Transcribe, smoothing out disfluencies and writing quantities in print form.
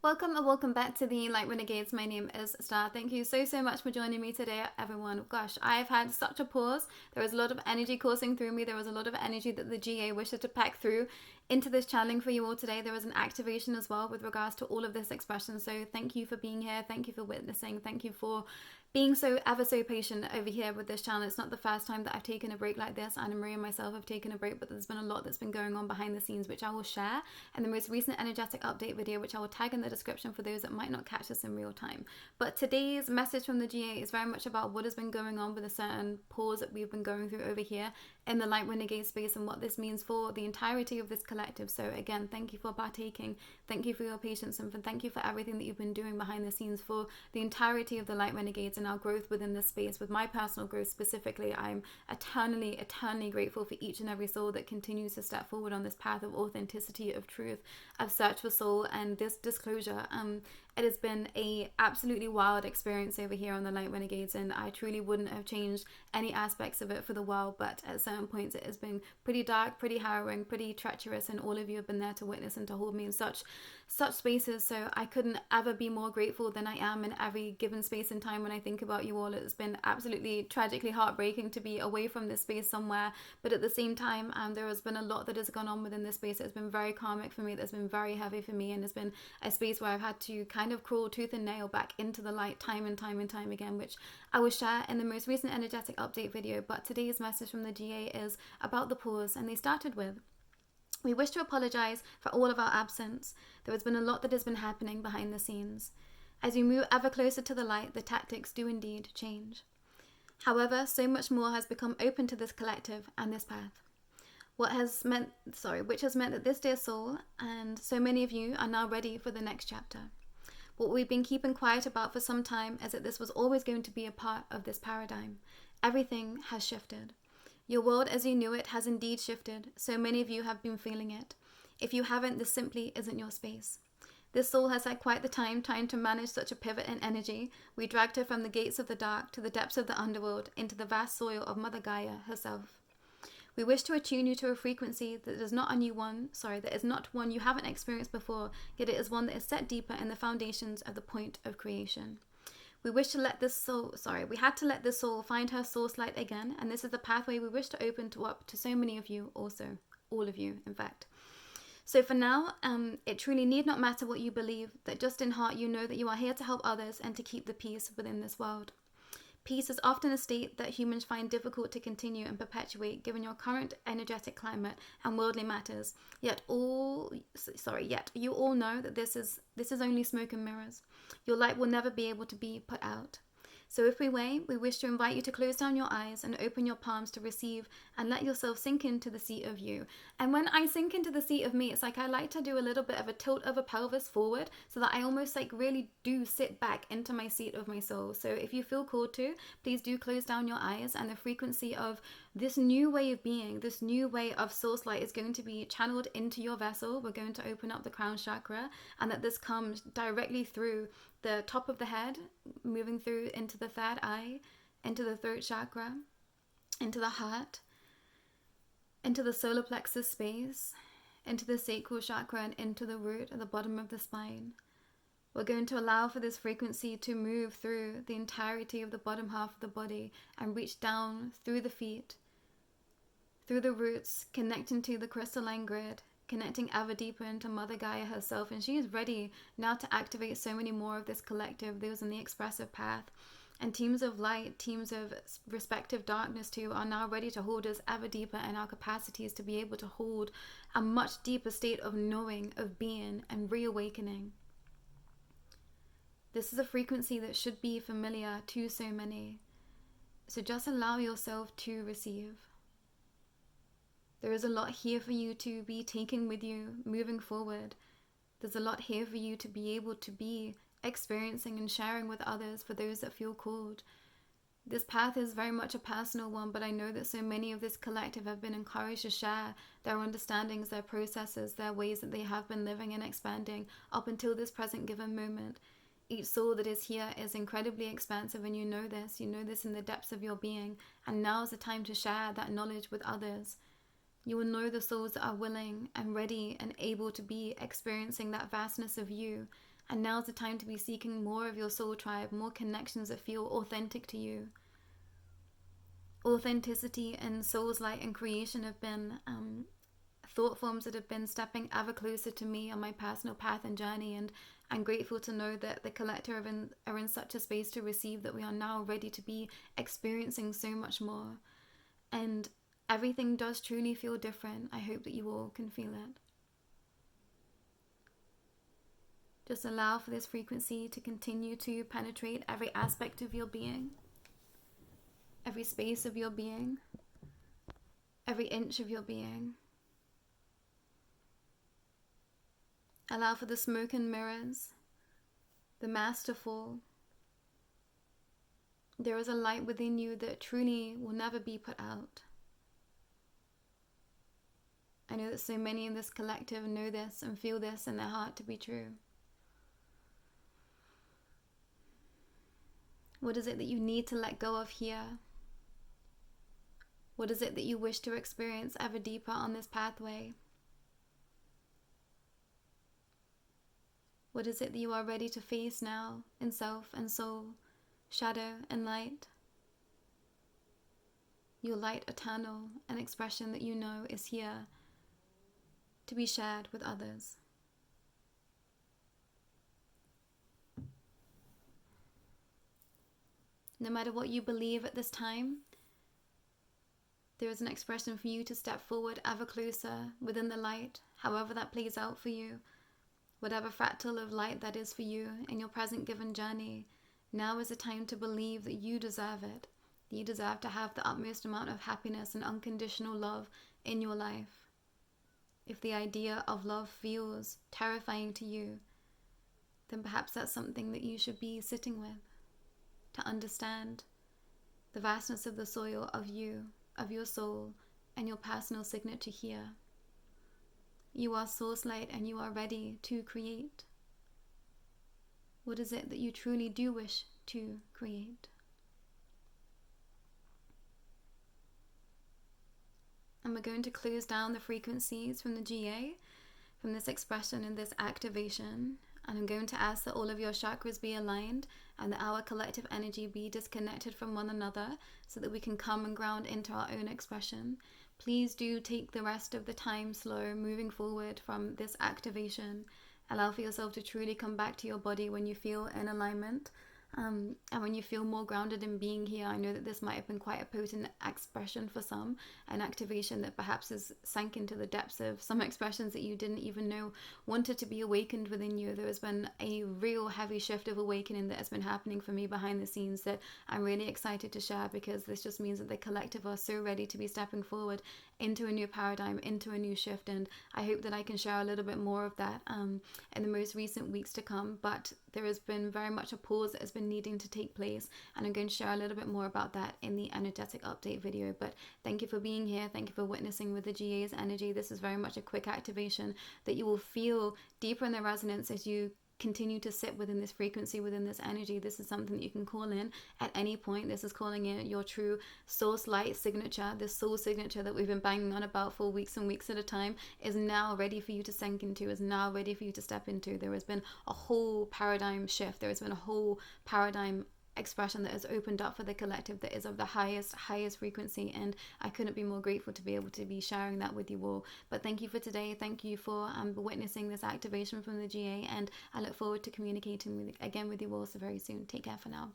Welcome and welcome back to the Light Renegades. My name is Star. Thank you so much for joining me today, everyone. Gosh, I've had such a pause. There was a lot of energy coursing through me. There was a lot of energy that the GA wished to pack through into this channeling for you all today. There was an activation as well with regards to all of this expression. So thank you for being here. Thank you for witnessing. Thank you for being so patient over here with this channel. It's not the first time that I've taken a break like this. Anna Marie and myself have taken a break, but there's been a lot that's been going on behind the scenes, which I will share in the most recent energetic update video, which I will tag in the description for those that might not catch this in real time. But today's message from the GA is very much about what has been going on with a certain pause that we've been going through over here in the Light Renegade space and what this means for the entirety of this collective. So again, thank you for partaking. Thank you for your patience, and thank you for everything that you've been doing behind the scenes for the entirety of the Light Renegades and our growth within this space. With my personal growth specifically, I'm eternally grateful for each and every soul that continues to step forward on this path of authenticity, of truth, of search for soul and this disclosure. It has been a absolutely wild experience over here on the Light Renegades, and I truly wouldn't have changed any aspects of it for the world. But at certain points it has been pretty dark, pretty harrowing, pretty treacherous, and all of you have been there to witness and to hold me in such spaces. So I couldn't ever be more grateful than I am in every given space and time when I think about you all. It's been absolutely tragically heartbreaking to be away from this space somewhere, but at the same time there has been a lot that has gone on within this space. It's been very karmic for me, that's been very heavy for me, and it's been a space where I've had to kind of crawl tooth and nail back into the light time and time again, which I will share in the most recent energetic update video. But today's message from the GA is about the pause, and they started with: we wish to apologize for all of our absence. There has been a lot that has been happening behind the scenes. As you move ever closer to the light, the tactics do indeed change. However, so much more has become open to this collective and this path. Which has meant that this dear soul and so many of you are now ready for the next chapter. What we've been keeping quiet about for some time is that this was always going to be a part of this paradigm. Everything has shifted. Your world as you knew it has indeed shifted. So many of you have been feeling it. If you haven't, this simply isn't your space. This soul has had quite the time trying to manage such a pivot in energy. We dragged her from the gates of the dark to the depths of the underworld into the vast soil of Mother Gaia herself. We wish to attune you to a frequency that is not one you haven't experienced before, yet it is one that is set deeper in the foundations of the point of creation. We had to let this soul find her source light again, and this is the pathway we wish to open up to so many of you also, all of you, in fact. So for now, it truly need not matter what you believe, that just in heart you know that you are here to help others and to keep the peace within this world. Peace is often a state that humans find difficult to continue and perpetuate given your current energetic climate and worldly matters. Yet you all know that this is only smoke and mirrors. Your light will never be able to be put out. So if we wish to invite you to close down your eyes and open your palms to receive and let yourself sink into the seat of you. And when I sink into the seat of me, it's like I like to do a little bit of a tilt of a pelvis forward so that I almost really do sit back into my seat of my soul. So if you feel called to, please do close down your eyes, and the frequency of this new way of being, this new way of source light is going to be channeled into your vessel. We're going to open up the crown chakra, and that this comes directly through the top of the head, moving through into the third eye, into the throat chakra, into the heart, into the solar plexus space, into the sacral chakra, and into the root at the bottom of the spine. We're going to allow for this frequency to move through the entirety of the bottom half of the body and reach down through the feet, through the roots, connecting to the crystalline grid, connecting ever deeper into Mother Gaia herself. And she is ready now to activate so many more of this collective, those in the expressive path. And teams of light, teams of respective darkness too, are now ready to hold us ever deeper in our capacities to be able to hold a much deeper state of knowing, of being, and reawakening. This is a frequency that should be familiar to so many. So just allow yourself to receive. There is a lot here for you to be taking with you moving forward. There's a lot here for you to be able to be experiencing and sharing with others for those that feel called. This path is very much a personal one, but I know that so many of this collective have been encouraged to share their understandings, their processes, their ways that they have been living and expanding up until this present given moment. Each soul that is here is incredibly expansive, and you know this in the depths of your being, and now is the time to share that knowledge with others. You will know the souls that are willing and ready and able to be experiencing that vastness of you And now's the time to be seeking more of your soul tribe, more connections that feel authentic to you. Authenticity and soul's light and creation have been thought forms that have been stepping ever closer to me on my personal path and journey, and I'm grateful to know that the collective are in such a space to receive that we are now ready to be experiencing so much more. And everything does truly feel different. I hope that you all can feel it. Just allow for this frequency to continue to penetrate every aspect of your being, every space of your being, every inch of your being. Allow for the smoke and mirrors, the mask to fall. There is a light within you that truly will never be put out. I know that so many in this collective know this and feel this in their heart to be true. What is it that you need to let go of here? What is it that you wish to experience ever deeper on this pathway? What is it that you are ready to face now in self and soul, shadow and light? Your light eternal, an expression that you know is here to be shared with others. No matter what you believe at this time, there is an expression for you to step forward ever closer within the light, however that plays out for you. Whatever fractal of light that is for you in your present given journey, now is the time to believe that you deserve it. That you deserve to have the utmost amount of happiness and unconditional love in your life. If the idea of love feels terrifying to you, then perhaps that's something that you should be sitting with, to understand the vastness of the soil of you, of your soul, and your personal signature here. You are source light and you are ready to create. What is it that you truly do wish to create? And we're going to close down the frequencies from the GA, from this expression and this activation. And I'm going to ask that all of your chakras be aligned and that our collective energy be disconnected from one another so that we can come and ground into our own expression. Please do take the rest of the time slow, moving forward from this activation. Allow for yourself to truly come back to your body when you feel in alignment. And when you feel more grounded in being here. I know that this might have been quite a potent expression for some, an activation that perhaps has sank into the depths of some expressions that you didn't even know wanted to be awakened within you. There has been a real heavy shift of awakening that has been happening for me behind the scenes that I'm really excited to share, because this just means that the collective are so ready to be stepping forward into a new paradigm, into a new shift, and I hope that I can share a little bit more of that in the most recent weeks to come. But there has been very much a pause that has been needing to take place, and I'm going to share a little bit more about that in the energetic update video. But thank you for being here. Thank you for witnessing with the GA's energy. This is very much a quick activation that you will feel deeper in the resonance as you continue to sit within this frequency, within this energy. This is something that you can call in at any point. This is calling in your true source light signature. This soul signature that we've been banging on about for weeks and weeks at a time is now ready for you to sink into, is now ready for you to step into. There has been a whole paradigm shift. There has been a whole paradigm expression that has opened up for the collective that is of the highest frequency, and I couldn't be more grateful to be able to be sharing that with you all. But thank you for today. Thank you for witnessing this activation from the GA, and I look forward to communicating again with you all so very soon. Take care for now.